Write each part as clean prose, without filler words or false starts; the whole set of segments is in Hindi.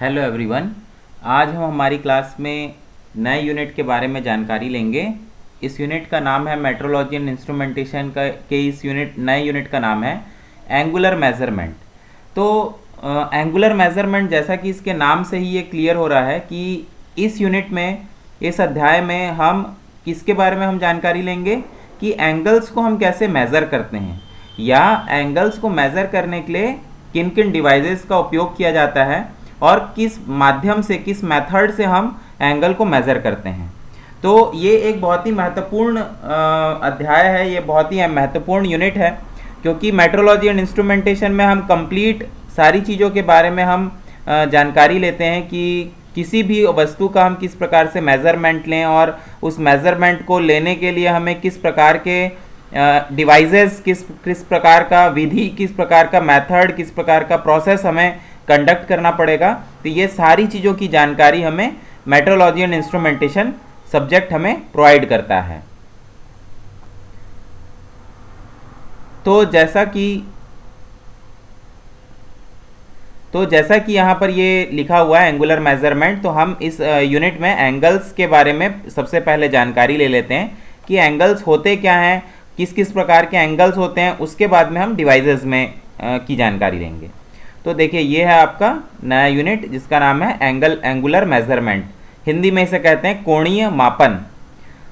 Hello everyone. आज हम हमारी क्लास में नए यूनिट के बारे में जानकारी लेंगे। इस यूनिट का नाम है मेट्रोलॉजी एंड इंस्ट्रूमेंटेशन के इस नए यूनिट का नाम है एंगुलर मेज़रमेंट। तो एंगुलर मेज़रमेंट, जैसा कि इसके नाम से ही ये क्लियर हो रहा है कि इस यूनिट में, इस अध्याय में हम किसके बारे में हम जानकारी लेंगे कि एंगल्स को हम कैसे मेज़र करते हैं, या एंगल्स को मेज़र करने के लिए किन किन डिवाइसेस का उपयोग किया जाता है और किस माध्यम से, किस मेथड से हम एंगल को मेज़र करते हैं। तो ये एक बहुत ही महत्वपूर्ण अध्याय है, ये बहुत ही महत्वपूर्ण यूनिट है, क्योंकि मेट्रोलॉजी एंड इंस्ट्रूमेंटेशन में हम कंप्लीट सारी चीज़ों के बारे में हम जानकारी लेते हैं कि किसी भी वस्तु का हम किस प्रकार से मेज़रमेंट लें और उस मेज़रमेंट को लेने के लिए हमें किस प्रकार के डिवाइसेस, किस प्रकार का विधि, किस प्रकार का मेथड, किस प्रकार का प्रोसेस हमें कंडक्ट करना पड़ेगा। तो ये सारी चीज़ों की जानकारी हमें मेट्रोलॉजी एंड इंस्ट्रूमेंटेशन सब्जेक्ट हमें प्रोवाइड करता है। तो जैसा कि यहाँ पर ये लिखा हुआ है एंगुलर मेज़रमेंट, तो हम इस यूनिट में एंगल्स के बारे में सबसे पहले जानकारी ले लेते हैं कि एंगल्स होते क्या हैं, किस किस प्रकार के एंगल्स होते हैं। उसके बाद में हम डिवाइसेस में की जानकारी लेंगे। तो देखिए, ये है आपका नया यूनिट जिसका नाम है एंगुलर मेज़रमेंट। हिंदी में इसे कहते हैं कोणीय मापन।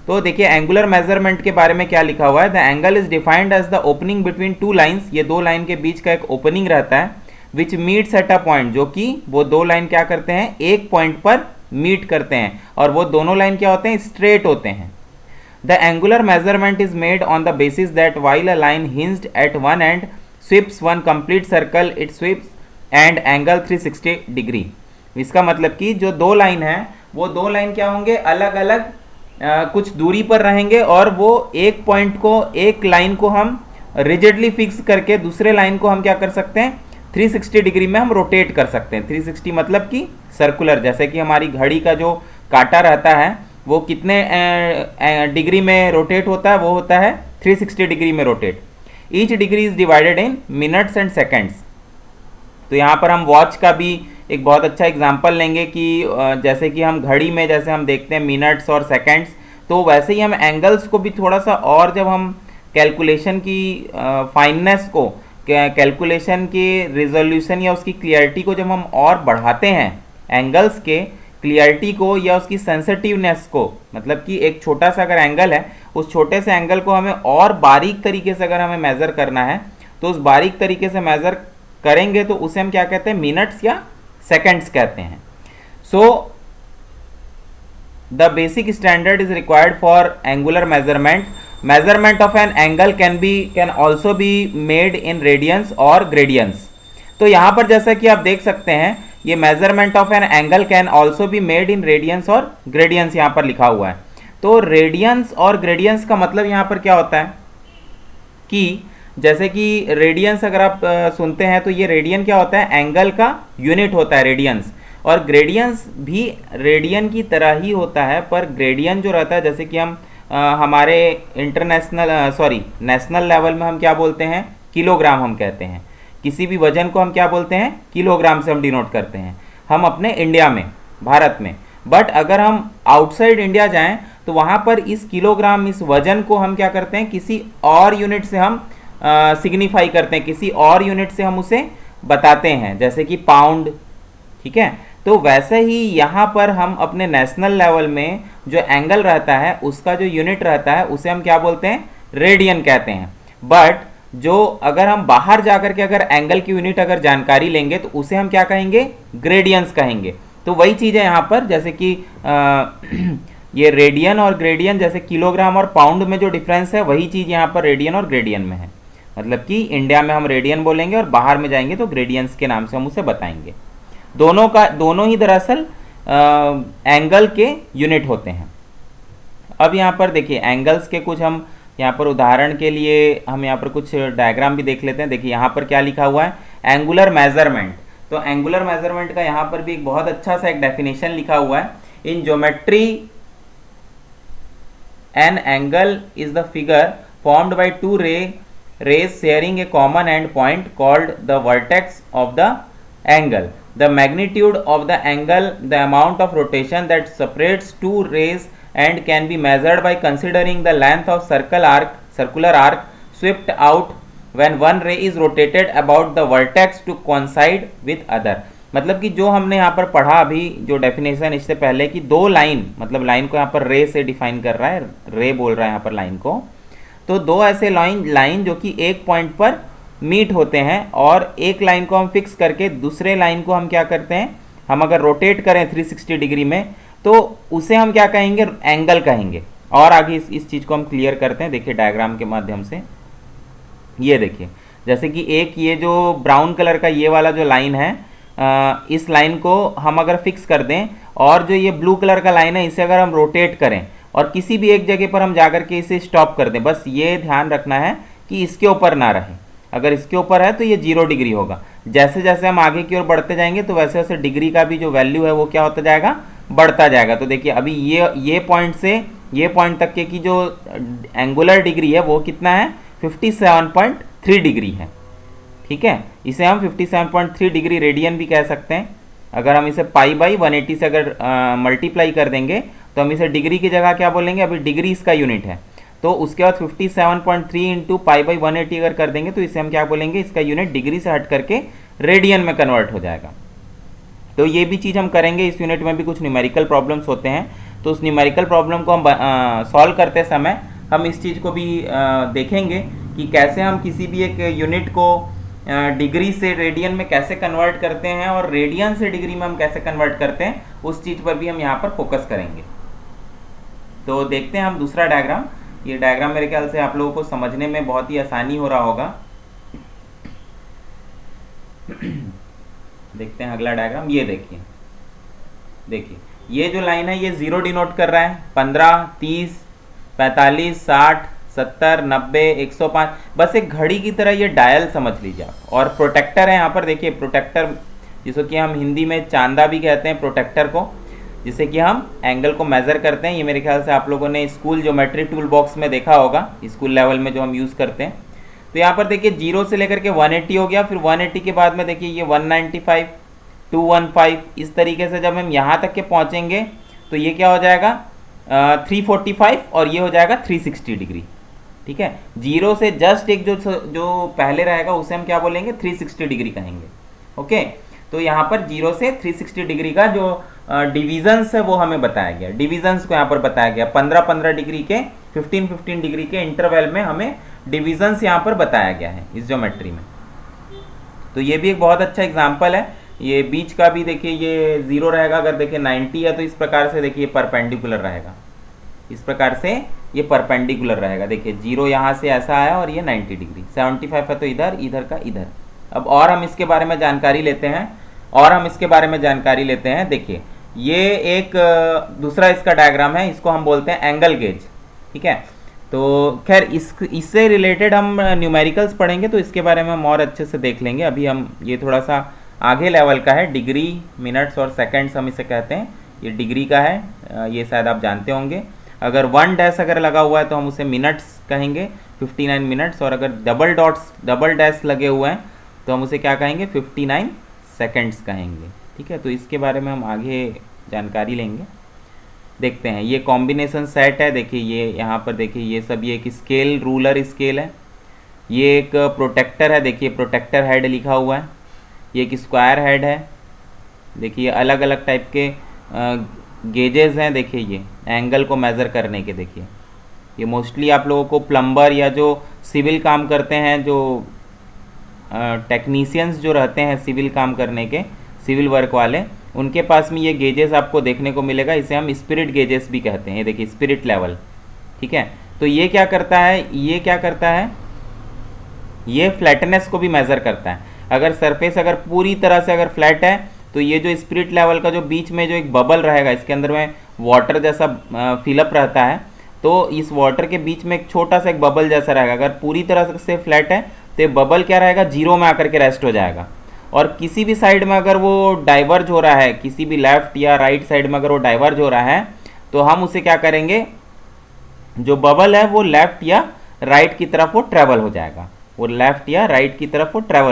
तो देखिए, एंगुलर मेज़रमेंट के बारे में क्या लिखा हुआ है। The angle is defined as the opening between two lines. ये दो लाइन के बीच का एक ओपनिंग रहता है, विच मीट्स एट अ पॉइंट, जो कि वो दो लाइन क्या करते हैं, एक पॉइंट पर मीट करते हैं, और वो दोनों लाइन क्या होते हैं, स्ट्रेट होते हैं। The angular measurement is made on the basis that while a line hinged at one end sweeps one complete circle, it sweeps and angle 360 degree. इसका मतलब कि जो दो लाइन है, वो दो लाइन क्या होंगे, अलग अलग कुछ दूरी पर रहेंगे, और वो एक पॉइंट को, एक लाइन को हम रिजिडली फिक्स करके दूसरे लाइन को हम क्या कर सकते हैं, 360 डिग्री में हम रोटेट कर सकते हैं। 360 मतलब कि सर्कुलर, जैसे कि हमारी घड़ी का जो कांटा रहता है वो कितने डिग्री में रोटेट होता है, वो होता है 360 डिग्री में rotate. Each degree is divided in minutes and seconds. तो यहाँ पर हम वॉच का भी एक बहुत अच्छा एग्जांपल लेंगे कि जैसे कि हम घड़ी में जैसे हम देखते हैं मिनट्स और सेकंड्स, तो वैसे ही हम एंगल्स को भी थोड़ा सा, और जब हम कैलकुलेशन की फाइननेस को, कैलकुलेशन की रिजोल्यूशन या उसकी क्लियरिटी को जब हम और बढ़ाते हैं, एंगल्स के क्लियरिटी को या उसकी सेंसिटिवनेस को, मतलब कि एक छोटा सा अगर एंगल है, उस छोटे से एंगल को हमें और बारीक तरीके से अगर हमें मेज़र करना है, तो उस बारीक तरीके से मेज़र करेंगे तो उसे हम क्या कहते हैं, मिनट्स या सेकंड्स कहते हैं। So the basic standard is required for angular measurement. Measurement of an angle can also be made in radiance और ग्रेडियंस। तो यहाँ पर जैसा कि आप देख सकते हैं, ये measurement of an angle can also be made in radiance और ग्रेडियंस यहाँ पर लिखा हुआ है। तो रेडियंस और ग्रेडियंस का मतलब यहाँ पर क्या होता है कि जैसे कि रेडियंस अगर आप सुनते हैं, तो ये रेडियन क्या होता है, एंगल का यूनिट होता है रेडियंस। और ग्रेडियंस भी रेडियन की तरह ही होता है, पर ग्रेडियन जो रहता है, जैसे कि हम हमारे नेशनल लेवल में हम क्या बोलते हैं, किलोग्राम हम कहते हैं। किसी भी वजन को हम क्या बोलते हैं, किलोग्राम से हम डिनोट करते हैं, हम अपने इंडिया में, भारत में। बट अगर हम आउटसाइड इंडिया जाएं, तो वहाँ पर इस किलोग्राम, इस वजन को हम क्या करते हैं, किसी और यूनिट से हम सिग्निफाई करते हैं, किसी और यूनिट से हम उसे बताते हैं, जैसे कि पाउंड। ठीक है, तो वैसे ही यहाँ पर हम अपने नेशनल लेवल में जो एंगल रहता है, उसका जो यूनिट रहता है, उसे हम क्या बोलते हैं, रेडियन कहते हैं। बट जो अगर हम बाहर जाकर के अगर एंगल की यूनिट अगर जानकारी लेंगे, तो उसे हम क्या कहेंगे, ग्रेडियंस कहेंगे। तो वही चीज़ है यहाँ पर, जैसे कि ये रेडियन और ग्रेडियन, जैसे किलोग्राम और पाउंड में जो डिफरेंस है, वही चीज़ यहाँ पर रेडियन और ग्रेडियन में है। मतलब कि इंडिया में हम रेडियन बोलेंगे और बाहर में जाएंगे तो ग्रेडियंस के नाम से हम उसे बताएंगे। दोनों ही दरअसल एंगल के यूनिट होते हैं। अब यहाँ पर देखिए, एंगल्स के कुछ हम यहाँ पर उदाहरण के लिए हम यहाँ पर कुछ डायग्राम भी देख लेते हैं। देखिए यहाँ पर क्या लिखा हुआ है, एंगुलर मेजरमेंट। तो एंगुलर मेजरमेंट का यहाँ पर भी एक बहुत अच्छा सा एक डेफिनेशन लिखा हुआ है। In geometry an angle is the figure formed by two rays sharing a common end point called the vertex of the angle. The magnitude of the angle, the amount of rotation that separates two rays and can be measured by considering the length of circular arc swept out when one ray is rotated about the vertex to coincide with other। मतलब कि जो हमने यहाँ पर पढ़ा अभी जो डेफिनेशन इससे पहले कि दो लाइन, मतलब लाइन को यहाँ पर रे से डिफाइन कर रहा है, रे बोल रहा है यहाँ पर लाइन को, तो दो ऐसे लाइन जो कि एक पॉइंट पर मीट होते हैं और एक लाइन को हम फिक्स करके दूसरे लाइन को हम क्या करते हैं, हम अगर रोटेट करें 360 डिग्री में तो उसे हम क्या कहेंगे, एंगल कहेंगे। और आगे इस चीज़ को हम क्लियर करते हैं, देखिए डायग्राम के माध्यम से। ये देखिए जैसे कि एक ये जो ब्राउन कलर का ये वाला जो लाइन है, इस लाइन को हम अगर फिक्स कर दें और जो ये ब्लू कलर का लाइन है इसे अगर हम रोटेट करें और किसी भी एक जगह पर हम जाकर के इसे स्टॉप कर दें, बस ये ध्यान रखना है कि इसके ऊपर ना रहे। अगर इसके ऊपर है तो ये 0 डिग्री होगा। जैसे जैसे हम आगे की ओर बढ़ते जाएंगे तो वैसे वैसे डिग्री का भी जो वैल्यू है वो क्या होता जाएगा, बढ़ता जाएगा। तो देखिए अभी ये पॉइंट से ये पॉइंट तक के की जो एंगुलर डिग्री है वो कितना है, 57.3 डिग्री है। ठीक है, इसे हम 57.3 डिग्री रेडियन भी कह सकते हैं। अगर हम इसे पाई बाई 180 से अगर मल्टीप्लाई कर देंगे तो हम इसे डिग्री की जगह क्या बोलेंगे, अभी डिग्री इसका यूनिट है, तो उसके बाद 57.3 इंटू पाई बाई 180 अगर कर देंगे तो इसे हम क्या बोलेंगे, इसका यूनिट डिग्री से हट करके रेडियन में कन्वर्ट हो जाएगा। तो ये भी चीज़ हम करेंगे। इस यूनिट में भी कुछ न्यूमेरिकल प्रॉब्लम्स होते हैं, तो उस न्यूमेरिकल प्रॉब्लम को हम सॉल्व करते समय हम इस चीज़ को भी देखेंगे कि कैसे हम किसी भी एक यूनिट को डिग्री से रेडियन में कैसे कन्वर्ट करते हैं और रेडियन से डिग्री में हम कैसे कन्वर्ट करते हैं, उस चीज़ पर भी हम यहाँ पर फोकस करेंगे। तो देखते हैं हम दूसरा डायग्राम। ये डायग्राम मेरे ख्याल से आप लोगों को समझने में बहुत ही आसानी हो रहा होगा। देखते हैं अगला डायग्राम। ये देखिए ये जो लाइन है ये 0 डिनोट कर रहा है, 15, 30, 45, 60, 70, 90, 105, बस एक घड़ी की तरह ये डायल समझ लीजिए आप। और प्रोटेक्टर है यहाँ पर, देखिए प्रोटेक्टर जिसको कि हम हिंदी में चांदा भी कहते हैं, प्रोटेक्टर को, जिससे कि हम एंगल को मेज़र करते हैं। ये मेरे ख्याल से आप लोगों ने स्कूल ज्योमेट्री टूल बॉक्स में देखा होगा, स्कूल लेवल में जो हम यूज़ करते हैं। तो यहाँ पर देखिए 0 से लेकर के 180 हो गया, फिर 180 के बाद में देखिए ये 195, 215, इस तरीके से जब हम यहाँ तक के पहुँचेंगे तो ये क्या हो जाएगा 345 और ये हो जाएगा 360 डिग्री। ठीक है, 0 से जस्ट एक जो पहले रहेगा उसे हम क्या बोलेंगे, 360 डिग्री कहेंगे। ओके, तो यहाँ पर 0 से 360 डिग्री का जो डिविजन्स है वो हमें बताया गया। डिविजन्स को यहाँ पर बताया गया 15-15 डिग्री के, 15-15 डिग्री के इंटरवल में हमें डिविजन्स यहाँ पर बताया गया है इस ज्योमेट्री में। तो ये भी एक बहुत अच्छा एग्जाम्पल है। ये बीच का भी देखिए ये 0 रहेगा, अगर देखिए 90 है तो इस प्रकार से देखिए परपेंडिकुलर रहेगा, इस प्रकार से ये परपेंडिकुलर रहेगा। देखिए 0 यहाँ से ऐसा आया और ये 90 डिग्री, 75 है तो इधर, इधर का इधर। अब और हम इसके बारे में जानकारी लेते हैं देखिए ये एक दूसरा इसका डायग्राम है, इसको हम बोलते हैं एंगल गेज। ठीक है, तो खैर इससे रिलेटेड हम न्यूमेरिकल्स पढ़ेंगे तो इसके बारे में हम और अच्छे से देख लेंगे। अभी हम ये थोड़ा सा आगे लेवल का है, डिग्री, मिनट्स और सेकंड्स हम इसे कहते हैं। ये डिग्री का है, ये शायद आप जानते होंगे। अगर 1 डैश अगर लगा हुआ है तो हम उसे मिनट्स कहेंगे, 59 मिनट्स, और अगर डबल डैश लगे हुए हैं तो हम उसे क्या कहेंगे, 59 सेकंड्स कहेंगे। ठीक है, तो इसके बारे में हम आगे जानकारी लेंगे। देखते हैं, ये कॉम्बिनेशन सेट है। देखिए ये यहाँ पर देखिए ये सब, ये एक स्केल, रूलर स्केल है। ये एक प्रोटेक्टर है, देखिए प्रोटेक्टर हेड लिखा हुआ है। ये एक स्क्वायर हेड है। देखिए अलग अलग टाइप के गेजेस हैं। देखिए ये एंगल को मेज़र करने के, देखिए ये मोस्टली आप लोगों को प्लम्बर या जो सिविल काम करते हैं, जो टेक्नीशियंस जो रहते हैं सिविल काम करने के, सिविल वर्क वाले, उनके पास में ये गेजेस आपको देखने को मिलेगा। इसे हम स्पिरिट गेजेस भी कहते हैं। ये देखिए स्पिरिट लेवल। ठीक है, तो ये क्या करता है, ये फ्लैटनेस को भी मेज़र करता है। अगर सरफेस अगर पूरी तरह से अगर फ्लैट है तो ये जो स्पिरिट लेवल का जो बीच में जो एक बबल रहेगा, इसके अंदर में वाटर जैसा फिलअप रहता है, तो इस वाटर के बीच में एक छोटा सा एक बबल जैसा रहेगा। अगर पूरी तरह से फ्लैट है तो ये बबल क्या रहेगा, 0 में आकर के रेस्ट हो जाएगा। और किसी भी साइड में अगर वो डाइवर्ज हो रहा है, किसी भी लेफ्ट या राइट साइड में अगर वो डाइवर्ज हो रहा है तो हम उसे क्या करेंगे, जो बबल है वो लेफ्ट या राइट की तरफ वो ट्रेवल हो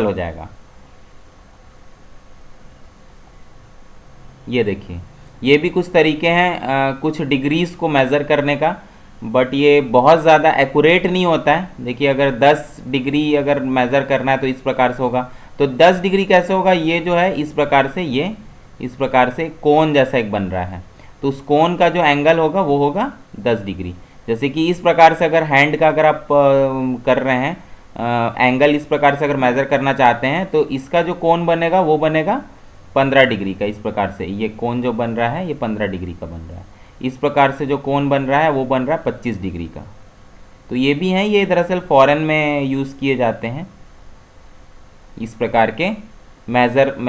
जाएगा, ये देखिए, ये भी कुछ तरीके हैं कुछ डिग्रीज को मेज़र करने का, बट ये बहुत ज़्यादा एक्यूरेट नहीं होता है। देखिए अगर 10 डिग्री अगर मेज़र करना है तो इस प्रकार से होगा, तो 10 डिग्री कैसे होगा, ये जो है इस प्रकार से, ये इस प्रकार से कोन जैसा एक बन रहा है, तो उस कोन का जो एंगल होगा वो होगा 10 डिग्री। जैसे कि इस प्रकार से अगर हैंड का अगर आप कर रहे हैं एंगल, इस प्रकार से अगर मेज़र करना चाहते हैं तो इसका जो कोन बनेगा वो बनेगा 15 डिग्री का। इस प्रकार से ये कोन जो बन रहा है ये 15 डिग्री का बन रहा है। इस प्रकार से जो कोन बन रहा है वो बन रहा है 25 डिग्री का। तो ये भी हैं, ये दरअसल फॉरेन में यूज़ किए जाते हैं इस प्रकार के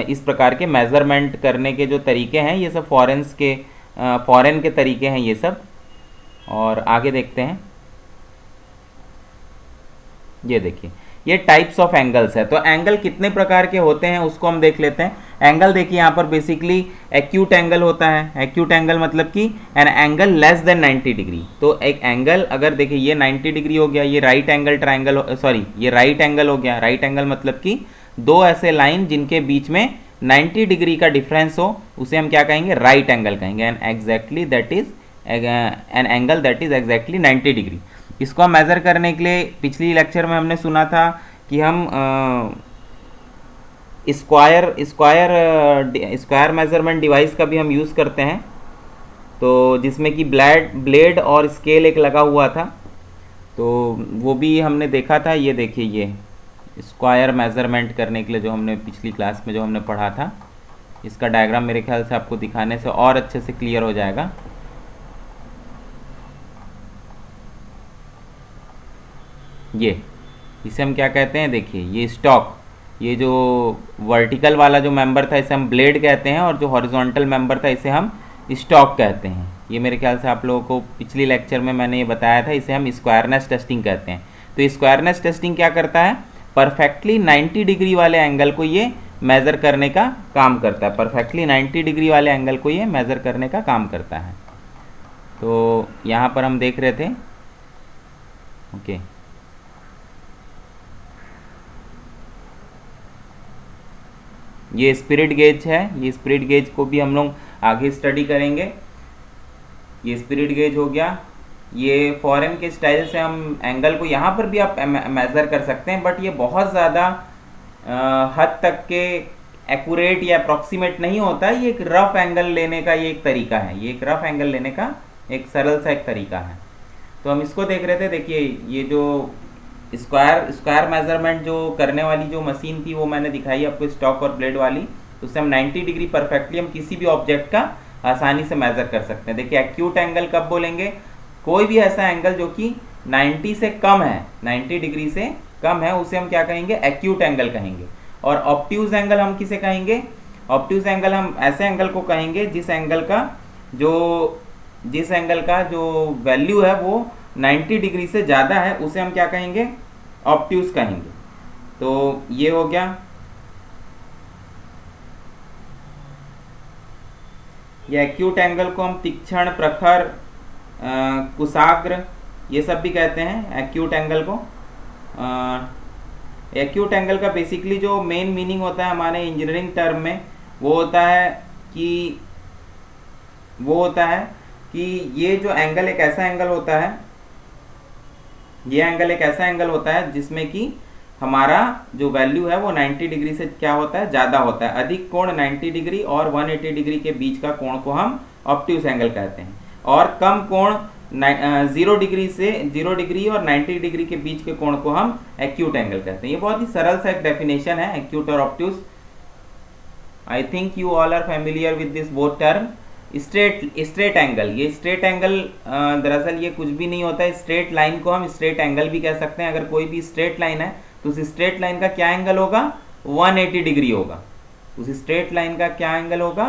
इस प्रकार के मेज़रमेंट करने के जो तरीके हैं, ये सब फॉरेन के तरीके हैं ये सब। और आगे देखते हैं, ये देखिए ये टाइप्स ऑफ एंगल्स है। तो एंगल कितने प्रकार के होते हैं उसको हम देख लेते हैं। एंगल देखिए यहाँ पर बेसिकली एक्यूट एंगल होता है। एक्यूट एंगल मतलब कि an angle less than 90 degree. तो एक एंगल अगर देखिए ये 90 डिग्री हो गया, ये राइट एंगल ट्राइंगल, सॉरी ये राइट एंगल हो गया। राइट एंगल मतलब कि दो ऐसे लाइन जिनके बीच में 90 डिग्री का डिफरेंस हो, उसे हम क्या कहेंगे, राइट एंगल कहेंगे। An angle that is exactly 90 degree. इसको हम मेज़र करने के लिए पिछली लेक्चर में हमने सुना था कि हम स्क्वायर मेज़रमेंट डिवाइस का भी हम यूज़ करते हैं, तो जिसमें कि ब्लेड और स्केल एक लगा हुआ था, तो वो भी हमने देखा था। ये देखिए ये स्क्वायर मेज़रमेंट करने के लिए जो हमने पिछली क्लास में जो हमने पढ़ा था, इसका डायग्राम मेरे ख्याल से आपको दिखाने से और अच्छे से क्लियर हो जाएगा। ये इसे हम क्या कहते हैं, देखिए ये स्टॉक, ये जो वर्टिकल वाला जो मेंबर था इसे हम ब्लेड कहते हैं, और जो हॉरिजॉन्टल मेंबर था इसे हम स्टॉक कहते हैं। ये मेरे ख्याल से आप लोगों को पिछली लेक्चर में मैंने ये बताया था, इसे हम स्क्वायरनेस टेस्टिंग कहते हैं। तो स्क्वायरनेस टेस्टिंग क्या करता है, परफेक्टली 90 डिग्री वाले एंगल को ये मेज़र करने का काम करता है। परफेक्टली 90 डिग्री वाले एंगल को ये मेज़र करने का काम करता है। तो यहाँ पर हम देख रहे थे, ओके ये स्पिरिट गेज है। ये स्पिरिट गेज को भी हम लोग आगे स्टडी करेंगे। ये स्पिरिट गेज हो गया। ये फॉरेन के स्टाइल से हम एंगल को यहाँ पर भी आप मेज़र कर सकते हैं, बट ये बहुत ज़्यादा हद तक के एक्यूरेट या अप्रॉक्सीमेट नहीं होता है। ये एक रफ एंगल लेने का ये एक तरीका है, ये एक रफ एंगल लेने का एक सरल सा एक तरीका है। तो हम इसको देख रहे थे। देखिए ये जो स्क्वायर मेज़रमेंट जो करने वाली जो मशीन थी वो मैंने दिखाई आपको, स्टॉक और ब्लेड वाली। तो उससे हम 90 डिग्री परफेक्टली हम किसी भी ऑब्जेक्ट का आसानी से मेज़र कर सकते हैं। देखिए एक्यूट एंगल कब बोलेंगे, कोई भी ऐसा एंगल जो कि 90 से कम है, 90 डिग्री से कम है, उसे हम क्या कहेंगे, एक्यूट एंगल कहेंगे। और ऑब्ट्यूज एंगल हम किसे कहेंगे, ऑब्ट्यूज एंगल हम ऐसे एंगल को कहेंगे जिस एंगल का जो वैल्यू है वो 90 डिग्री से ज़्यादा है, उसे हम क्या कहेंगे, ऑब्ट्यूज कहेंगे। तो ये हो गया। ये एक्यूट एंगल को हम तीक्ष्ण, प्रखर, कुशाग्र ये सब भी कहते हैं एक्यूट एंगल को। एक्यूट एंगल का बेसिकली जो मेन मीनिंग होता है हमारे इंजीनियरिंग टर्म में वो होता है कि ये जो एंगल एक ऐसा एंगल होता है, ये एंगल एक ऐसा एंगल होता है जिसमें कि हमारा जो वैल्यू है वो 90 डिग्री से क्या होता है, ज़्यादा होता है। अधिक कोण 90 डिग्री और 180 डिग्री के बीच का कोण को हम ऑब्ट्यूज एंगल कहते हैं, और कम कोण 0 डिग्री और 90 डिग्री के बीच के कोण को हम एक्यूट एंगल कहते हैं। ये बहुत ही सरल सा एक डेफिनेशन है एक्यूट और obtuse. I think you all are familiar with this both term. Straight angle, ये स्ट्रेट एंगल दरअसल ये कुछ भी नहीं होता है। स्ट्रेट लाइन को हम स्ट्रेट एंगल भी कह सकते हैं। अगर कोई भी स्ट्रेट लाइन है तो उस स्ट्रेट लाइन का क्या एंगल होगा, 180 डिग्री होगा। उस स्ट्रेट लाइन का क्या एंगल होगा,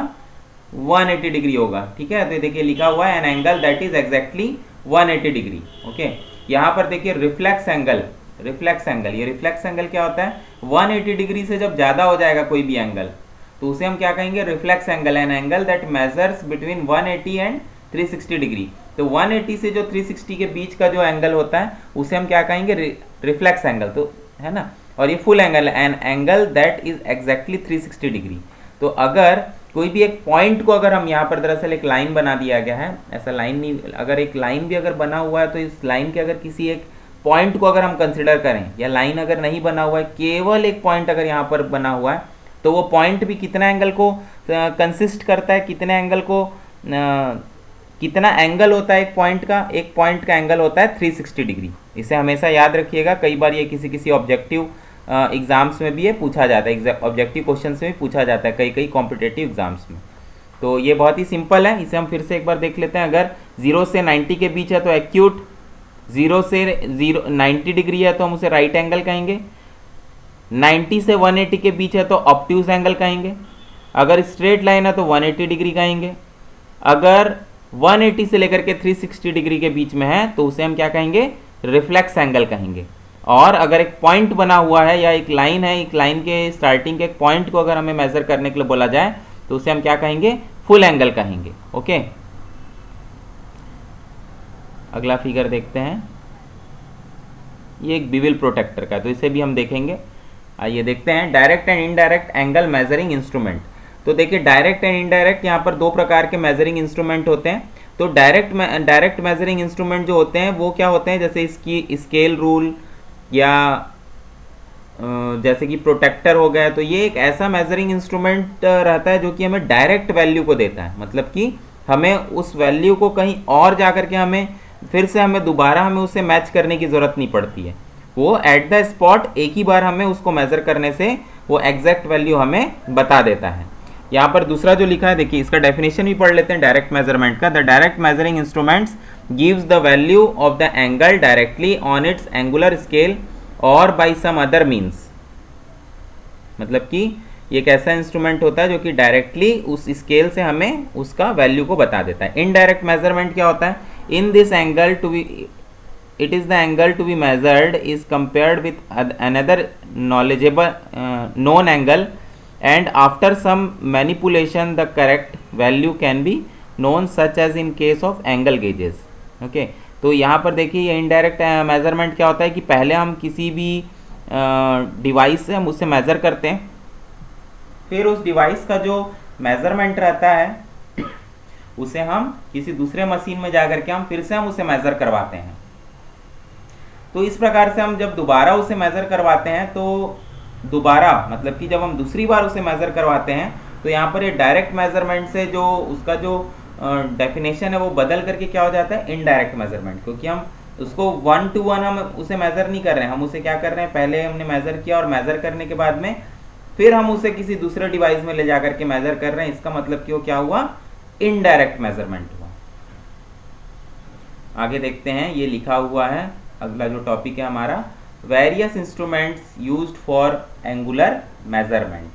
180 डिग्री होगा। ठीक है, तो देखिए लिखा हुआ है an angle that is exactly 180 degree. Okay, यहाँ पर देखिए रिफ्लेक्स एंगल, ये रिफ्लेक्स एंगल क्या होता है, 180 डिग्री से जब ज़्यादा हो जाएगा कोई भी एंगल तो उसे हम क्या कहेंगे, reflex angle. An angle that measures between 180 and 360 degree. तो 180 से जो 360 के बीच का जो एंगल होता है उसे हम क्या कहेंगे, रिफ्लेक्स एंगल, तो है ना। और ये फुल एंगल है, an angle that is exactly 360 degree. तो अगर कोई भी एक पॉइंट को अगर हम यहाँ पर दरअसल एक लाइन बना दिया गया है, ऐसा लाइन नहीं, अगर एक लाइन भी अगर बना हुआ है तो इस लाइन के अगर किसी एक पॉइंट को अगर हम कंसिडर करें, या लाइन अगर नहीं बना हुआ है, केवल एक पॉइंट अगर यहाँ पर बना हुआ है, तो वो पॉइंट भी कितना एंगल को कंसिस्ट करता है, कितने एंगल को कितना एंगल होता है एक पॉइंट का एंगल होता है 360 डिग्री। इसे हमेशा याद रखिएगा, कई बार ये किसी ऑब्जेक्टिव एग्जाम्स में भी ये पूछा जाता है, ऑब्जेक्टिव क्वेश्चन में भी पूछा जाता है कई कॉम्पिटेटिव एग्जाम्स में। तो ये बहुत ही सिंपल है, इसे हम फिर से एक बार देख लेते हैं। अगर 0 से 90 के बीच है तो एक्यूट, 0 से 90 डिग्री है तो हम उसे राइट एंगल कहेंगे, 90 से 180 के बीच है तो ऑब्ट्यूज एंगल कहेंगे, अगर स्ट्रेट लाइन है तो 180 डिग्री कहेंगे, अगर 180 से लेकर के 360 डिग्री के बीच में है तो उसे हम क्या कहेंगे, रिफ्लेक्स एंगल कहेंगे। और अगर एक पॉइंट बना हुआ है या एक लाइन है, एक लाइन के स्टार्टिंग के एक पॉइंट को अगर हमें मेजर करने के लिए बोला जाए तो उसे हम क्या कहेंगे, फुल एंगल कहेंगे। ओके, अगला फिगर देखते हैं, ये एक बीविल प्रोटेक्टर का, तो इसे भी हम देखेंगे। आइए देखते हैं, direct and indirect angle measuring instrument. तो देखिए डायरेक्ट एंड इनडायरेक्ट, यहाँ पर दो प्रकार के मेजरिंग इंस्ट्रूमेंट होते हैं। तो डायरेक्ट मेजरिंग इंस्ट्रूमेंट जो होते हैं वो क्या होते हैं, जैसे इसकी स्केल रूल या जैसे कि प्रोटेक्टर हो गया, तो ये एक ऐसा मेजरिंग इंस्ट्रूमेंट रहता है जो कि हमें डायरेक्ट वैल्यू को देता है, मतलब कि हमें उस वैल्यू को कहीं और जा करके हमें दोबारा उसे मैच करने की ज़रूरत नहीं पड़ती है। वो एट द स्पॉट एक ही बार हमें उसको मेज़र करने से वो एग्जैक्ट वैल्यू हमें बता देता है। यहाँ पर दूसरा जो लिखा है, देखिए इसका डेफिनेशन भी पढ़ लेते हैं डायरेक्ट मेजरमेंट का। The direct measuring instruments gives the value of the angle directly on it's angular scale और बाई सम अदर मीन्स। मतलब कि ये एक ऐसा इंस्ट्रूमेंट होता है जो कि डायरेक्टली उस स्केल से हमें उसका वैल्यू को बता देता है। इनडायरेक्ट मेजरमेंट क्या होता है, in this angle to be it is the angle to be measured is compared with another knowledgeable known angle, and after some manipulation the correct value can be known, such as in case of angle gauges। okay, तो यहाँ पर देखिए ये इनडायरेक्ट मेजरमेंट क्या होता है कि पहले हम किसी भी डिवाइस से हम उससे मेज़र करते हैं, फिर उस डिवाइस का जो मेज़रमेंट रहता है उसे हम किसी दूसरे मशीन में जा करके फिर से हम उसे मेज़र करवाते हैं। तो इस प्रकार से हम जब दोबारा उसे मेज़र करवाते हैं तो दोबारा मतलब कि जब हम दूसरी बार उसे मेज़र करवाते हैं तो यहाँ पर ये डायरेक्ट मेजरमेंट से जो उसका जो डेफिनेशन है वो बदल करके क्या हो जाता है, इनडायरेक्ट मेजरमेंट। क्योंकि हम उसको 1 to 1 हम उसे मेज़र नहीं कर रहे हैं, हम उसे क्या कर रहे हैं, पहले हमने मेज़र किया और मेज़र करने के बाद में फिर हम उसे किसी दूसरे डिवाइस में ले जा करके मेज़र कर रहे हैं। इसका मतलब कि वो क्या हुआ, इनडायरेक्ट मेजरमेंट हुआ। आगे देखते हैं, ये लिखा हुआ है, अगला जो टॉपिक है हमारा, various instruments used for angular measurement.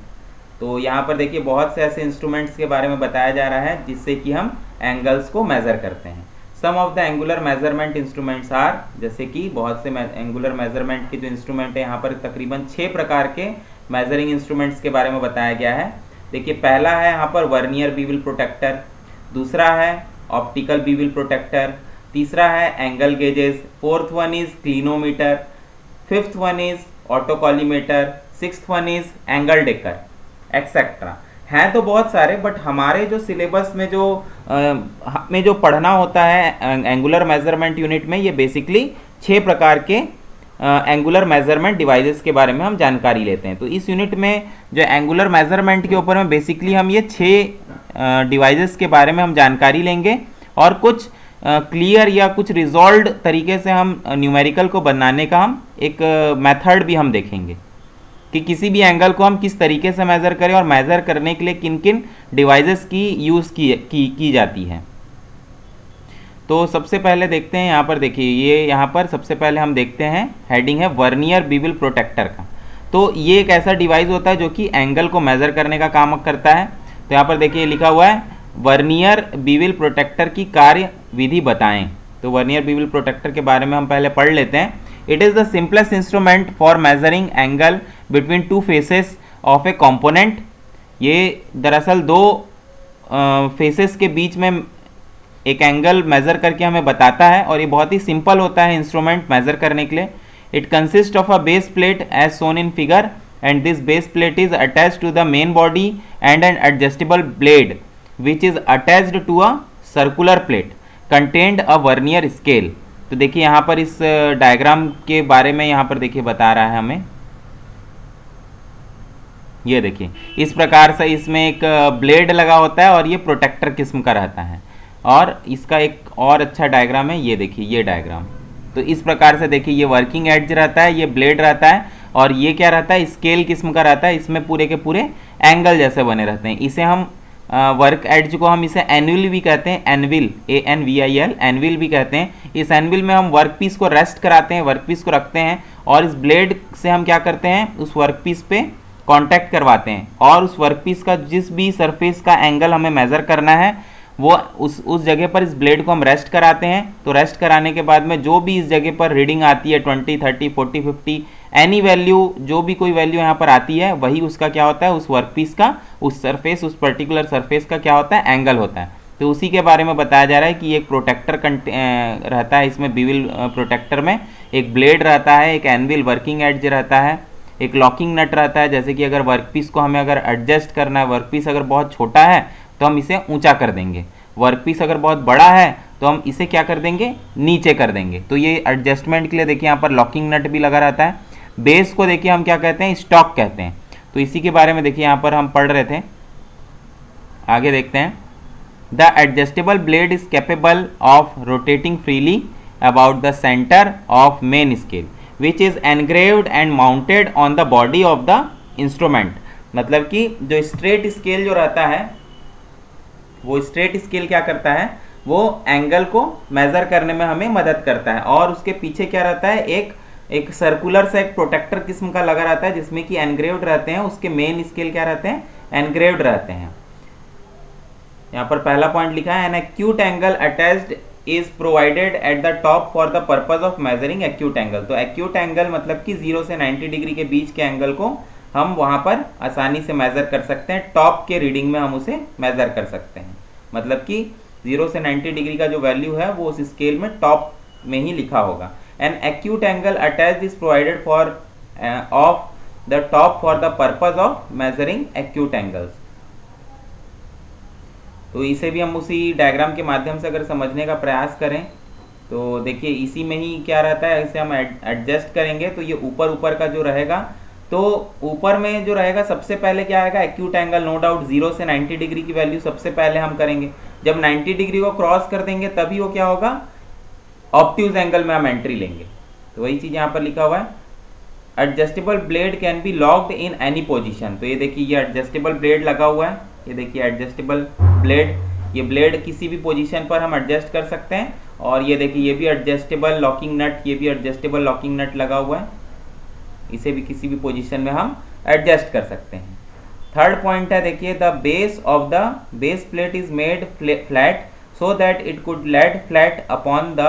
तो यहाँ पर देखिए बहुत से ऐसे इंस्ट्रूमेंट्स के बारे में बताया जा रहा है जिससे कि हम एंगल्स को मेज़र करते हैं। Some of the angular measurement instruments are, जैसे कि बहुत से एंगुलर मेजरमेंट के जो इंस्ट्रूमेंट है, यहाँ पर तकरीबन 6 प्रकार के मेजरिंग इंस्ट्रूमेंट्स के बारे में बताया गया है। देखिए पहला है यहाँ पर वर्नियर बीविल प्रोटेक्टर, दूसरा है ऑप्टिकल बीविल प्रोटेक्टर, तीसरा है angle gauges, fourth one is clinometer, fifth one is autocollimator, sixth one is angle dekkor, etcetera. हैं तो बहुत सारे, बट हमारे जो सिलेबस में हमें जो पढ़ना होता है एंगुलर मेजरमेंट यूनिट में, ये बेसिकली 6 प्रकार के एंगुलर मेजरमेंट डिवाइसेस के बारे में हम जानकारी लेते हैं। तो इस यूनिट में जो एंगुलर मेजरमेंट के ऊपर में बेसिकली हम ये 6 डिवाइसेस के बारे में हम जानकारी लेंगे और कुछ क्लियर या कुछ रिजॉल्व्ड तरीके से हम न्यूमेरिकल को बनाने का हम एक मेथड भी हम देखेंगे कि किसी भी एंगल को हम किस तरीके से मेज़र करें और मेज़र करने के लिए किन किन डिवाइसेस की यूज़ की जाती है। तो सबसे पहले देखते हैं, यहाँ पर देखिए ये यहाँ पर सबसे पहले हम देखते हैं, हेडिंग है वर्नियर बीविल प्रोटेक्टर का। तो ये एक ऐसा डिवाइस होता है जो कि एंगल को मेज़र करने का काम करता है। तो यहाँ पर देखिए लिखा हुआ है वर्नियर बीविल प्रोटेक्टर की कार्य विधि बताएं। तो वर्नियर बीविल प्रोटेक्टर के बारे में हम पहले पढ़ लेते हैं। It is the simplest instrument for measuring angle between 2 faces of A component. ये दरअसल 2 फेसेस के बीच में एक एंगल मेज़र करके हमें बताता है और ये बहुत ही सिंपल होता है इंस्ट्रूमेंट मेज़र करने के लिए। It consist of a base plate as shown in figure and this base plate is attached to the main body and an adjustable blade which is attached to a circular plate contained a vernier scale। तो देखिए यहाँ पर इस डायग्राम के बारे में यहाँ पर देखिए बता रहा है हमें, ये देखिए इस प्रकार से इसमें एक ब्लेड लगा होता है और ये प्रोटेक्टर किस्म का रहता है। और इसका एक और अच्छा डायग्राम है, ये देखिए ये डायग्राम। तो इस प्रकार से देखिए ये वर्किंग एड्ज रहता है, ये ब्लेड रहता है और ये क्या रहता है, स्केल किस्म का रहता है। इसमें पूरे के पूरे एंगल जैसे बने रहते हैं। इसे हम वर्क एड्ज को हम इसे एनविल भी कहते हैं, एनविल ANVIL एनविल भी कहते हैं। इस एनविल में हम वर्क पीस को रेस्ट कराते हैं, वर्क पीस को रखते हैं और इस ब्लेड से हम क्या करते हैं, उस वर्क पीस पे कांटेक्ट करवाते हैं और उस वर्क पीस का जिस भी सरफेस का एंगल हमें मेज़र करना है वो उस जगह पर इस ब्लेड को हम रेस्ट कराते हैं। तो रेस्ट कराने के बाद में जो भी इस जगह पर रीडिंग आती है 20, 30, 40, 50 एनी वैल्यू, जो भी कोई वैल्यू यहाँ पर आती है वही उसका क्या होता है, उस वर्क पीस का, उस सरफेस, उस पर्टिकुलर सरफेस का क्या होता है, एंगल होता है। तो उसी के बारे में बताया जा रहा है कि एक प्रोटेक्टर रहता है, इसमें बीविल प्रोटेक्टर में एक ब्लेड रहता है, एक एनविल वर्किंग एड्ज रहता है, एक लॉकिंग नट रहता है। जैसे कि अगर वर्कपीस को हमें अगर एडजस्ट करना है, वर्कपीस अगर बहुत छोटा है तो हम इसे ऊंचा कर देंगे, वर्कपीस अगर बहुत बड़ा है तो हम इसे क्या कर देंगे, नीचे कर देंगे। तो ये एडजस्टमेंट के लिए देखिए यहाँ पर लॉकिंग नट भी लगा रहता है। बेस को देखिए हम क्या कहते हैं, स्टॉक कहते हैं। तो इसी के बारे में देखिए यहाँ पर हम पढ़ रहे थे, आगे देखते हैं। The adjustable blade is capable of rotating freely about the centre of main scale which is engraved and mounted on the body of the instrument। मतलब कि जो स्ट्रेट स्केल जो रहता है, वो स्ट्रेट स्केल क्या करता है, वो एंगल को मेजर करने में हमें मदद करता है। और उसके पीछे क्या रहता है, एक सर्कुलर सा एक प्रोटेक्टर किस्म का लगा रहता है जिसमें कि एनग्रेव्ड रहते हैं, उसके मेन स्केल क्या रहते हैं, एनग्रेव्ड रहते हैं। यहाँ पर पहला पॉइंट लिखा है, an acute angle attached is provided at the top for the purpose of measuring acute angle. तो एक्यूट एंगल मतलब कि 0 से 90 डिग्री के बीच के एंगल को हम वहां पर आसानी से मेजर कर सकते हैं, टॉप के रीडिंग में हम उसे मेजर कर सकते हैं। मतलब कि 0 से 90 डिग्री का जो वैल्यू है वो उस स्केल में टॉप में ही लिखा होगा। An acute angle attached is provided for of the top for the purpose of measuring acute angles. तो इसे भी हम उसी डायग्राम के माध्यम से अगर समझने का प्रयास करें तो देखिए इसी में ही क्या रहता है, इसे हम एडजस्ट करेंगे तो ये ऊपर ऊपर का जो रहेगा, तो ऊपर में जो रहेगा सबसे पहले क्या आएगा, एक्यूट एंगल। नो डाउट 0 से 90 डिग्री की वैल्यू सबसे पहले हम करेंगे। जब 90 डिग्री को क्रॉस कर देंगे तभी वो क्या होगा, ऑब्ट्यूज एंगल में हम एंट्री लेंगे। तो वही चीज यहाँ पर लिखा हुआ है, adjustable blade can be locked in any position. तो ये देखिए ये एडजस्टेबल ब्लेड लगा हुआ है, ये देखिए एडजस्टेबल ब्लेड, ये ब्लेड किसी भी पोजीशन पर हम एडजस्ट कर सकते हैं। और ये देखिए ये भी एडजस्टेबल लॉकिंग नट, ये भी एडजस्टेबल लॉकिंग नट लगा हुआ है, इसे भी किसी भी पोजीशन में हम एडजस्ट कर सकते हैं। थर्ड पॉइंट है देखिए, the base of the base plate is made flat so that it could lad flat upon the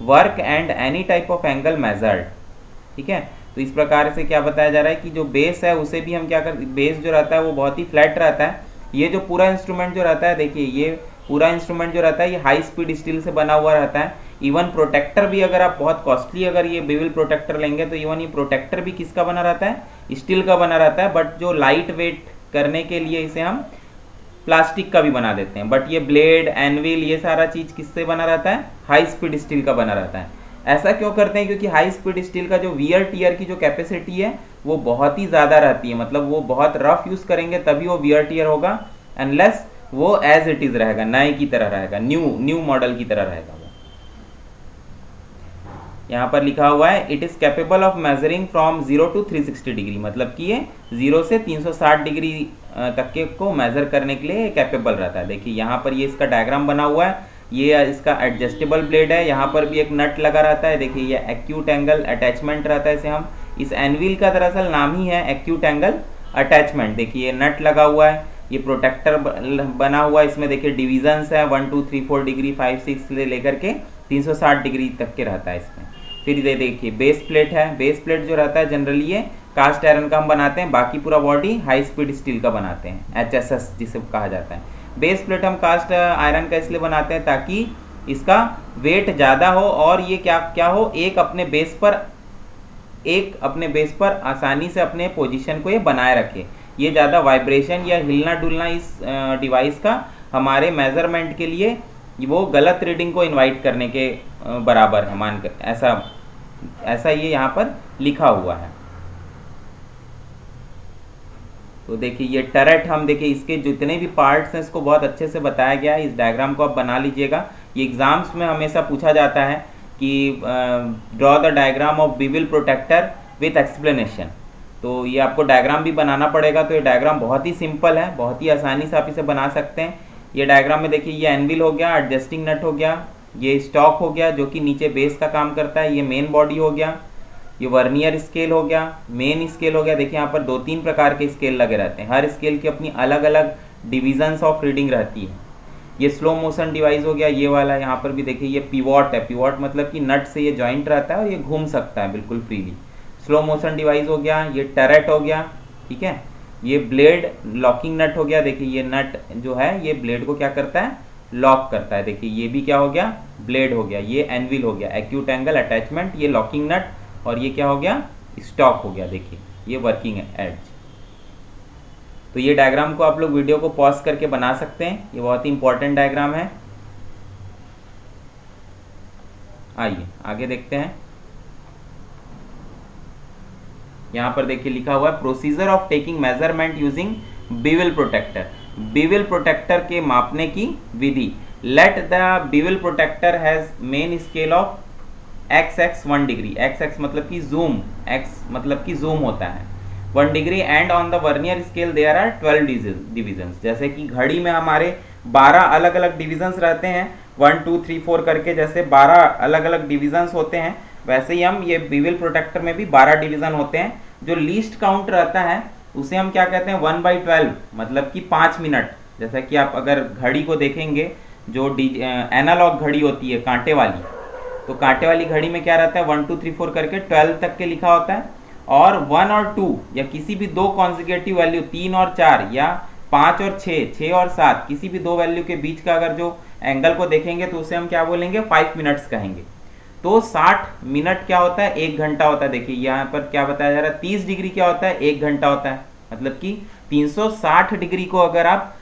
work and any type of angle measured. ठीक है, तो इस प्रकार से क्या बताया जा रहा है कि जो बेस है उसे भी हम क्या कर, बेस जो रहता है वो बहुत ही फ्लैट रहता है। ये जो पूरा इंस्ट्रूमेंट जो रहता है, देखिए ये पूरा इंस्ट्रूमेंट जो रहता है ये हाई स्पीड स्टील से बना हुआ रहता है। इवन प्रोटेक्टर भी अगर आप बहुत कॉस्टली अगर ये बेविल प्रोटेक्टर लेंगे तो इवन ये प्रोटेक्टर भी किसका बना रहता है, स्टील का बना रहता है। बट जो लाइट वेट करने के लिए इसे हम प्लास्टिक का भी बना देते हैं। बट ये ब्लेड, एनविल, ये सारा चीज किससे बना रहता है, हाई स्पीड स्टील का बना रहता है। ऐसा क्यों करते हैं, क्योंकि हाई स्पीड स्टील का जो वियर टियर की जो कैपेसिटी है वो बहुत ही ज़्यादा रहती है। मतलब वो बहुत रफ यूज़ करेंगे तभी वो वियर टियर होगा, अनलेस वो एज इट इज़ रहेगा, नए की तरह रहेगा, न्यू मॉडल की तरह रहेगा वो। यहाँ पर लिखा हुआ है it is capable of measuring from 0 to 360 degree. मतलब कि ये 0 से 360 डिग्री तक के को मेजर करने के लिए कैपेबल रहता है। देखिए यहाँ पर ये इसका डायग्राम बना हुआ है, ये इसका एडजस्टेबल ब्लेड है, यहाँ पर भी एक नट लगा रहता है। देखिए ये एक्यूट एंगल अटैचमेंट रहता है, इसे हम, इस एनविल का दरअसल नाम ही है एक्यूट एंगल अटैचमेंट। देखिए ये नट लगा हुआ है, ये प्रोटेक्टर बना हुआ है, इसमें देखिए डिविजन्स है 1 2 3 4 डिग्री, 5 6 से लेकर के 360 डिग्री तक के रहता है इसमें। फिर ये देखिए बेस प्लेट है, बेस प्लेट जो रहता है जनरली ये कास्ट आयरन का हम बनाते हैं, बाकी पूरा बॉडी हाई स्पीड स्टील का बनाते हैं, HSS जिसे कहा जाता है। बेस प्लेट हम कास्ट आयरन का इसलिए बनाते हैं ताकि इसका वेट ज़्यादा हो और ये क्या हो, एक अपने बेस पर एक अपने बेस पर आसानी से अपने पोजीशन को ये बनाए रखे। ये ज़्यादा वाइब्रेशन या हिलना डुलना इस डिवाइस का हमारे मेजरमेंट के लिए वो गलत रीडिंग को इनवाइट करने के बराबर है, मानकर ऐसा ये यहाँ पर लिखा हुआ है। तो देखिए ये टरेट, हम देखिए इसके जितने भी पार्ट्स हैं इसको बहुत अच्छे से बताया गया है। इस डायग्राम को आप बना लीजिएगा। ये एग्जाम्स में हमेशा पूछा जाता है कि draw the diagram of bevel protractor with explanation. तो ये आपको डायग्राम भी बनाना पड़ेगा। तो ये डायग्राम बहुत ही सिंपल है, बहुत ही आसानी से आप इसे बना सकते हैं। ये डायग्राम में देखिए ये एनविल हो गया, एडजस्टिंग नट हो गया, ये स्टॉक हो गया जो कि नीचे बेस का काम करता है, ये मेन बॉडी हो गया, ये वर्नियर स्केल हो गया, मेन स्केल हो गया। देखिए यहाँ पर 2-3 प्रकार के स्केल लगे रहते हैं, हर स्केल की अपनी अलग अलग डिविजन्स ऑफ रीडिंग रहती है। ये स्लो मोशन डिवाइस हो गया ये वाला। यहाँ पर भी देखिए ये पिवॉट है, पिवॉट मतलब कि नट से ये जॉइंट रहता है और ये घूम सकता है बिल्कुल फ्रीली। स्लो मोशन डिवाइस हो गया, ये टरेट हो गया, ठीक है। ये ब्लेड लॉकिंग नट हो गया। देखिए ये नट जो है ये ब्लेड को क्या करता है, लॉक करता है। देखिए ये भी क्या हो गया, ब्लेड हो गया। ये एनविल हो गया, एक्यूट एंगल अटैचमेंट, ये लॉकिंग नट, और ये क्या हो गया, स्टॉक हो गया। देखिए ये वर्किंग एज। तो ये डायग्राम को आप लोग वीडियो को पॉज करके बना सकते हैं, ये बहुत ही इंपॉर्टेंट डायग्राम है। आइए आगे देखते हैं। यहाँ पर देखिए लिखा हुआ है procedure of taking measurement using bevel protractor. Bevel protractor के मापने की विधि। Let the bevel protractor has main scale of x 1 degree. x मतलब कि जूम, x मतलब कि जूम होता है 1 डिग्री, and on the vernier scale there are 12 divisions. जैसे कि घड़ी में हमारे 12 अलग अलग डिविजन्स रहते हैं, 1 2 3 4 करके जैसे 12 अलग अलग डिविजन्स होते हैं, वैसे ही हम ये बीविल प्रोटेक्टर में भी 12 डिवीजन होते हैं। जो लीस्ट काउंट रहता है उसे हम क्या कहते हैं, 1/12 मतलब कि 5 मिनट। जैसा कि आप अगर घड़ी को देखेंगे, जो एनालॉग घड़ी होती है कांटे वाली, तो कांटे वाली घड़ी में क्या रहता है, 1 2 3 4 करके 12 तक के लिखा होता है। और 1 और 2 या किसी भी दो कॉन्जिक्यूटिव वैल्यू 3 और 4 या 5 और 6 और 7 किसी भी दो वैल्यू के बीच का अगर जो एंगल को देखेंगे तो उसे हम क्या बोलेंगे, 5 मिनट्स कहेंगे। तो 60 मिनट क्या होता है, 1 घंटा होता है। देखिए यहाँ पर क्या बताया जा रहा है, 30 डिग्री क्या होता है, 1 घंटा होता है। मतलब कि 360 डिग्री को अगर आप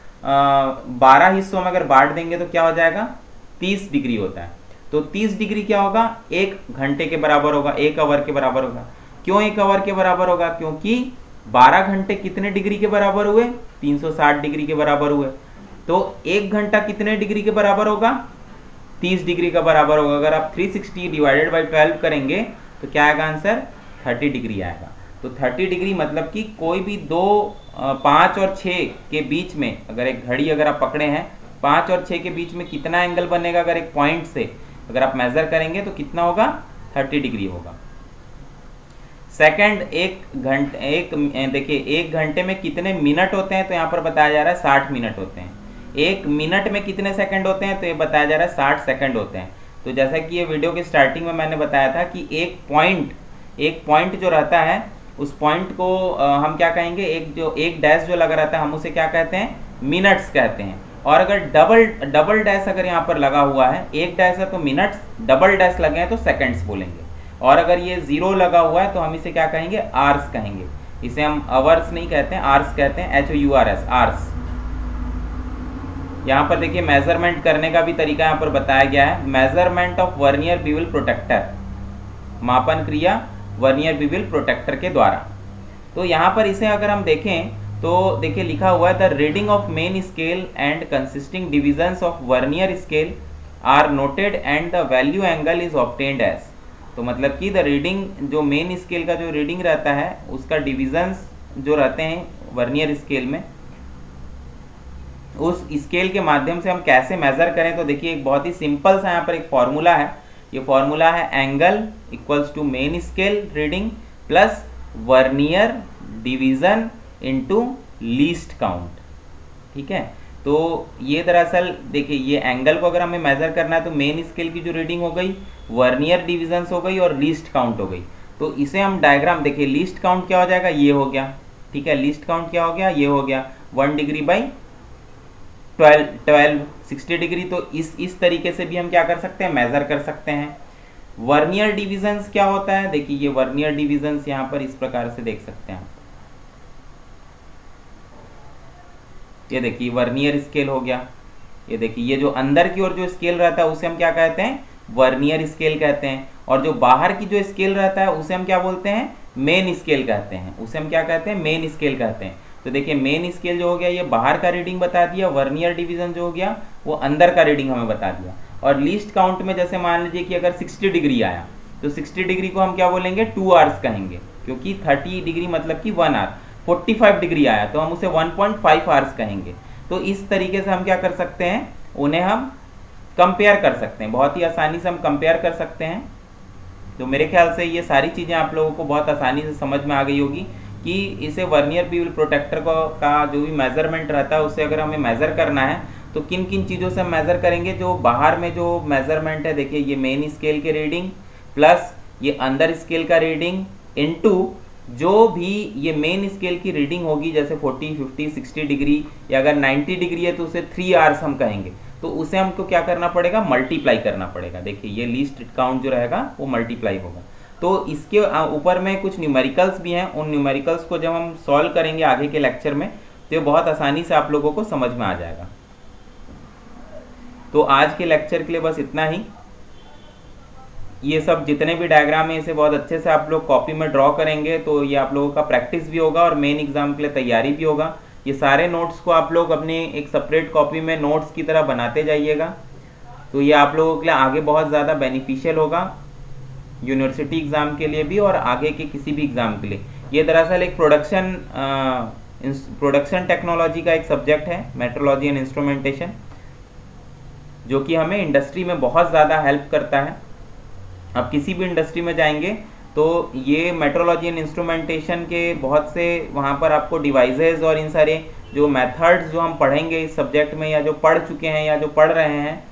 12 हिस्सों में अगर बांट देंगे तो क्या हो जाएगा, 30 डिग्री होता है। तो 30 डिग्री क्या होगा, 1 घंटे के बराबर होगा, 1 आवर के बराबर होगा। क्यों 1 आवर के बराबर होगा, क्योंकि 12 घंटे कितने डिग्री के बराबर हुए, 360 डिग्री के बराबर हुए। तो 1 घंटा कितने डिग्री के बराबर होगा, 30 डिग्री का बराबर होगा। अगर आप 360 डिवाइडेड बाई 12 करेंगे तो क्या आएगा आंसर, 30 डिग्री आएगा। तो 30 डिग्री मतलब कि कोई भी 5 और 6 के बीच में अगर एक घड़ी अगर आप पकड़े हैं, 5 और 6 के बीच में कितना एंगल बनेगा, अगर एक पॉइंट से अगर आप मेजर करेंगे तो कितना होगा, 30 डिग्री होगा। सेकंड, देखिए 1 घंटे में कितने मिनट होते हैं, तो यहाँ पर बताया जा रहा है 60 मिनट होते हैं। 1 मिनट में कितने सेकंड होते हैं, तो ये बताया जा रहा है 60 सेकंड होते हैं। तो जैसा कि ये वीडियो के स्टार्टिंग में मैंने बताया था कि एक पॉइंट जो रहता है उस पॉइंट को हम क्या कहेंगे, एक डैश जो लगा रहता है हम उसे क्या कहते हैं, मिनट्स कहते हैं। और अगर डबल डैश अगर यहाँ पर लगा हुआ है, एक डैश है तो मिनट्स, डबल डैश लगे हैं तो सेकंड्स बोलेंगे। और अगर ये 0 लगा हुआ है तो हम इसे क्या कहेंगे, आवर्स कहेंगे। इसे हम आवर्स नहीं कहते हैं, आवर्स कहते हैं, HOURS, आवर्स। यहाँ पर देखिए मेजरमेंट करने का भी तरीका यहाँ पर बताया गया है। मेजरमेंट ऑफ वर्नियर बीविल प्रोटेक्टर, मापन क्रिया वर्नियर बीविल प्रोटेक्टर के द्वारा। तो यहाँ पर इसे अगर हम देखें तो देखिए लिखा हुआ है, the reading of main scale and consisting divisions of vernier scale are noted and the value angle is obtained as. तो मतलब कि द रीडिंग, जो मेन स्केल का जो रीडिंग रहता है उसका डिविजन्स जो रहते हैं वर्नियर स्केल में, उस स्केल के माध्यम से हम कैसे मेजर करें। तो देखिए एक बहुत ही सिंपल सा यहाँ पर एक फॉर्मूला है। ये फॉर्मूला है angle equals to main scale reading plus vernier division into least count. ठीक है, तो ये दरअसल देखिए ये एंगल को अगर हमें मेजर करना है तो मेन स्केल की जो रीडिंग हो गई, वर्नियर डिविजन्स हो गई और लीस्ट काउंट हो गई। तो इसे हम डायग्राम देखिए, लीस्ट काउंट क्या हो जाएगा, ये हो गया। ठीक है, लीस्ट काउंट क्या हो गया, ये हो गया 1 डिग्री बाई 12 60 डिग्री। तो इस तरीके से भी हम क्या कर सकते हैं, मेजर कर सकते हैं। वर्नियर डिविजन्स क्या होता है, देखिए ये वर्नियर डिविजन्स यहाँ पर इस प्रकार से देख सकते हैं आप। ये देखिए वर्नियर स्केल हो गया। ये देखिए ये जो अंदर की ओर जो स्केल रहता है उसे हम क्या कहते हैं, वर्नियर स्केल कहते हैं। और जो बाहर की जो स्केल रहता है उसे हम क्या बोलते हैं, मेन स्केल कहते हैं। उसे हम क्या कहते हैं, मेन स्केल कहते हैं। तो देखिए मेन स्केल जो हो गया ये बाहर का रीडिंग बता दिया, वर्नियर डिवीजन जो हो गया वो अंदर का रीडिंग हमें बता दिया। और लीस्ट काउंट में जैसे मान लीजिए कि अगर 60 डिग्री आया तो 60 डिग्री को हम क्या बोलेंगे, 2 आवर्स कहेंगे, क्योंकि 30 डिग्री मतलब कि 1 आवर। 45 डिग्री आया तो हम उसे 1.5 आवर्स कहेंगे। तो इस तरीके से हम क्या कर सकते हैं, उन्हें हम कंपेयर कर सकते हैं, बहुत ही आसानी से हम कंपेयर कर सकते हैं। तो मेरे ख्याल से ये सारी चीज़ें आप लोगों को बहुत आसानी से समझ में आ गई होगी कि इसे वर्नियर बीवल प्रोटेक्टर को का जो भी मेजरमेंट रहता है उससे अगर हमें मेज़र करना है तो किन किन चीज़ों से हम मेज़र करेंगे। जो बाहर में जो मेजरमेंट है, देखिए ये मेन स्केल के रीडिंग प्लस ये अंदर स्केल का रीडिंग इनटू जो भी ये मेन स्केल की रीडिंग होगी, जैसे 40, 50, 60 डिग्री या अगर 90 डिग्री है तो उसे 3 आवर्स हम कहेंगे। तो उसे हमको क्या करना पड़ेगा, मल्टीप्लाई करना पड़ेगा। देखिए ये लीस्ट काउंट जो रहेगा वो मल्टीप्लाई होगा। तो इसके ऊपर में कुछ न्यूमेरिकल्स भी हैं, उन न्यूमेरिकल्स को जब हम सॉल्व करेंगे आगे के लेक्चर में तो ये बहुत आसानी से आप लोगों को समझ में आ जाएगा। तो आज के लेक्चर के लिए बस इतना ही। ये सब जितने भी डायग्राम है इसे बहुत अच्छे से आप लोग कॉपी में ड्रॉ करेंगे तो ये आप लोगों का प्रैक्टिस भी होगा और मेन एग्जाम के लिए तैयारी भी होगा। ये सारे नोट्स को आप लोग अपने एक सेपरेट कॉपी में नोट्स की तरह बनाते जाइएगा। तो ये आप लोगों के लिए आगे बहुत ज़्यादा बेनिफिशियल होगा, यूनिवर्सिटी एग्ज़ाम के लिए भी और आगे के किसी भी एग्ज़ाम के लिए। ये दरअसल एक प्रोडक्शन टेक्नोलॉजी का एक सब्जेक्ट है, मेट्रोलॉजी एंड इंस्ट्रूमेंटेशन, जो कि हमें इंडस्ट्री में बहुत ज़्यादा हेल्प करता है। अब किसी भी इंडस्ट्री में जाएंगे तो ये मेट्रोलॉजी एंड इंस्ट्रूमेंटेशन के बहुत से वहाँ पर आपको डिवाइसेस और इन सारे जो मेथड्स जो हम पढ़ेंगे इस सब्जेक्ट में या जो पढ़ चुके हैं या जो पढ़ रहे हैं,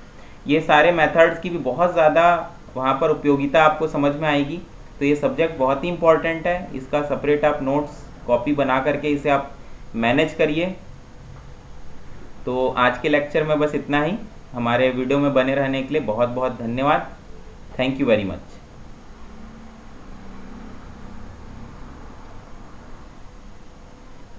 ये सारे मेथड्स की भी बहुत ज़्यादा वहाँ पर उपयोगिता आपको समझ में आएगी। तो ये सब्जेक्ट बहुत ही इंपॉर्टेंट है, इसका सेपरेट आप नोट्स कॉपी बना करके इसे आप मैनेज करिए। तो आज के लेक्चर में बस इतना ही। हमारे वीडियो में बने रहने के लिए बहुत बहुत धन्यवाद। Thank you very much.